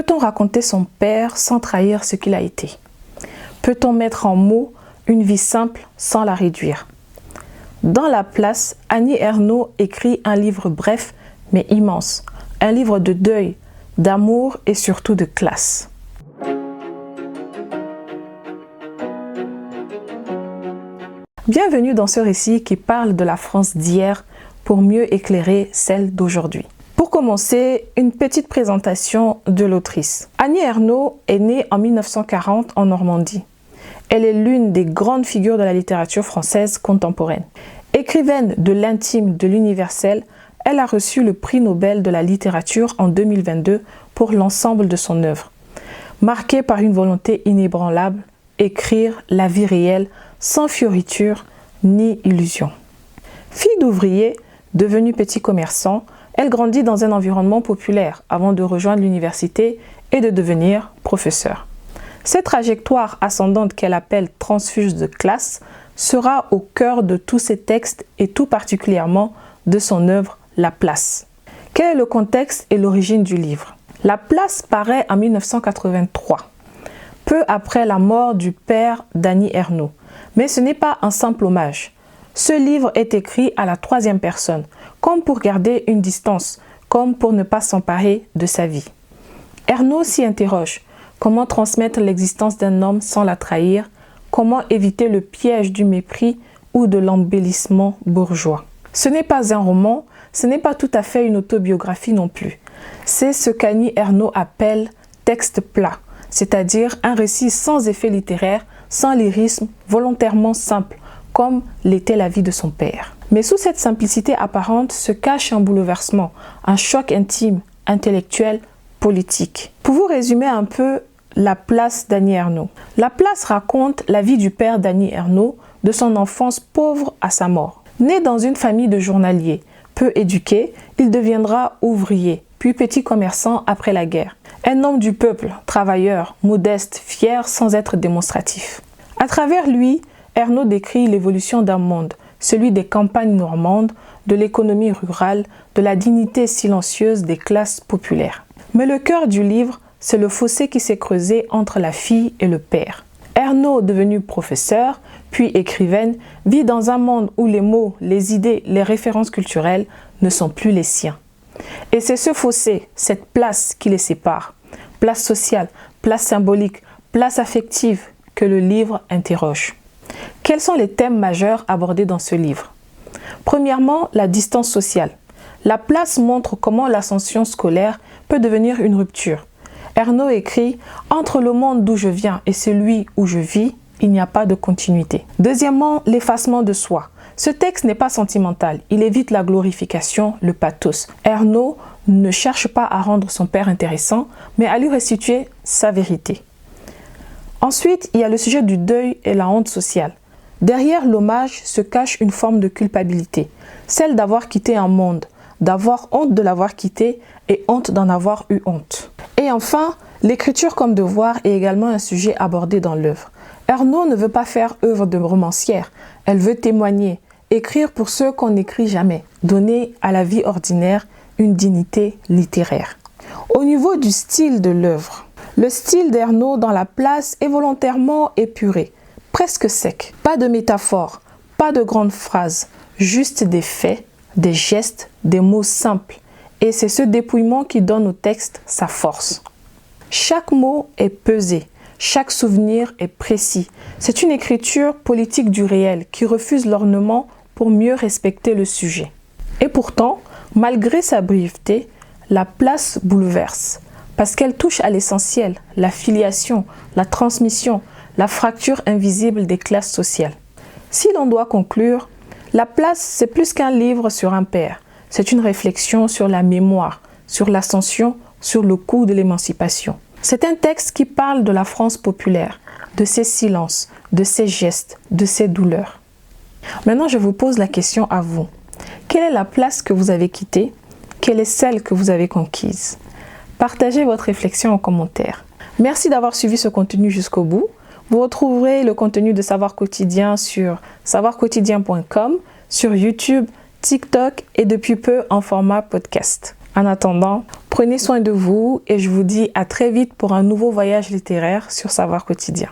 Peut-on raconter son père sans trahir ce qu'il a été? Peut-on mettre en mots une vie simple sans la réduire? Dans La Place, Annie Ernaux écrit un livre bref mais immense, un livre de deuil, d'amour et surtout de classe. Bienvenue dans ce récit qui parle de la France d'hier pour mieux éclairer celle d'aujourd'hui. Pour commencer, une petite présentation de l'autrice. Annie Ernaux est née en 1940 en Normandie. Elle est l'une des grandes figures de la littérature française contemporaine. Écrivaine de l'intime, de l'universel, elle a reçu le prix Nobel de la littérature en 2022 pour l'ensemble de son œuvre. Marquée par une volonté inébranlable, écrire la vie réelle sans fioriture ni illusion. Fille d'ouvrier, devenue petit commerçant, elle grandit dans un environnement populaire avant de rejoindre l'université et de devenir professeure. Cette trajectoire ascendante qu'elle appelle transfuge de classe sera au cœur de tous ses textes et tout particulièrement de son œuvre La Place. Quel est le contexte et l'origine du livre? La Place paraît en 1983, peu après la mort du père d'Annie Ernaux. Mais ce n'est pas un simple hommage. Ce livre est écrit à la troisième personne, comme pour garder une distance, comme pour ne pas s'emparer de sa vie. Ernaux s'y interroge. Comment transmettre l'existence d'un homme sans la trahir? Comment éviter le piège du mépris ou de l'embellissement bourgeois? Ce n'est pas un roman, ce n'est pas tout à fait une autobiographie non plus. C'est ce qu'Annie Ernaux appelle texte plat, c'est-à-dire un récit sans effet littéraire, sans lyrisme, volontairement simple, comme l'était la vie de son père. Mais sous cette simplicité apparente se cache un bouleversement, un choc intime, intellectuel, politique. Pour vous résumer un peu La Place d'Annie Ernaux. La Place raconte la vie du père d'Annie Ernaux, de son enfance pauvre à sa mort. Né dans une famille de journaliers, peu éduqué, il deviendra ouvrier, puis petit commerçant après la guerre. Un homme du peuple, travailleur, modeste, fier sans être démonstratif. À travers lui, Ernaux décrit l'évolution d'un monde, celui des campagnes normandes, de l'économie rurale, de la dignité silencieuse des classes populaires. Mais le cœur du livre, c'est le fossé qui s'est creusé entre la fille et le père. Ernaux, devenue professeure, puis écrivaine, vit dans un monde où les mots, les idées, les références culturelles ne sont plus les siens. Et c'est ce fossé, cette place qui les sépare. Place sociale, place symbolique, place affective que le livre interroge. Quels sont les thèmes majeurs abordés dans ce livre? Premièrement, la distance sociale. La Place montre comment l'ascension scolaire peut devenir une rupture. Ernaux écrit « Entre le monde d'où je viens et celui où je vis, il n'y a pas de continuité. » Deuxièmement, l'effacement de soi. Ce texte n'est pas sentimental, il évite la glorification, le pathos. Ernaux ne cherche pas à rendre son père intéressant, mais à lui restituer sa vérité. Ensuite, il y a le sujet du deuil et la honte sociale. Derrière l'hommage se cache une forme de culpabilité, celle d'avoir quitté un monde, d'avoir honte de l'avoir quitté et honte d'en avoir eu honte. Et enfin, l'écriture comme devoir est également un sujet abordé dans l'œuvre. Ernaux ne veut pas faire œuvre de romancière, elle veut témoigner, écrire pour ceux qu'on n'écrit jamais, donner à la vie ordinaire une dignité littéraire. Au niveau du style de l'œuvre, le style d'Ernaux dans La Place est volontairement épuré, presque sec. Pas de métaphores, pas de grandes phrases, juste des faits, des gestes, des mots simples. Et c'est ce dépouillement qui donne au texte sa force. Chaque mot est pesé, chaque souvenir est précis. C'est une écriture politique du réel qui refuse l'ornement pour mieux respecter le sujet. Et pourtant, malgré sa brièveté, La Place bouleverse. Parce qu'elle touche à l'essentiel, la filiation, la transmission, la fracture invisible des classes sociales. Si l'on doit conclure, La Place, c'est plus qu'un livre sur un père. C'est une réflexion sur la mémoire, sur l'ascension, sur le coût de l'émancipation. C'est un texte qui parle de la France populaire, de ses silences, de ses gestes, de ses douleurs. Maintenant, je vous pose la question à vous. Quelle est la place que vous avez quittée? Quelle est celle que vous avez conquise? Partagez votre réflexion en commentaire. Merci d'avoir suivi ce contenu jusqu'au bout. Vous retrouverez le contenu de Savoir Quotidien sur savoirquotidien.com, sur YouTube, TikTok et depuis peu en format podcast. En attendant, prenez soin de vous et je vous dis à très vite pour un nouveau voyage littéraire sur Savoir Quotidien.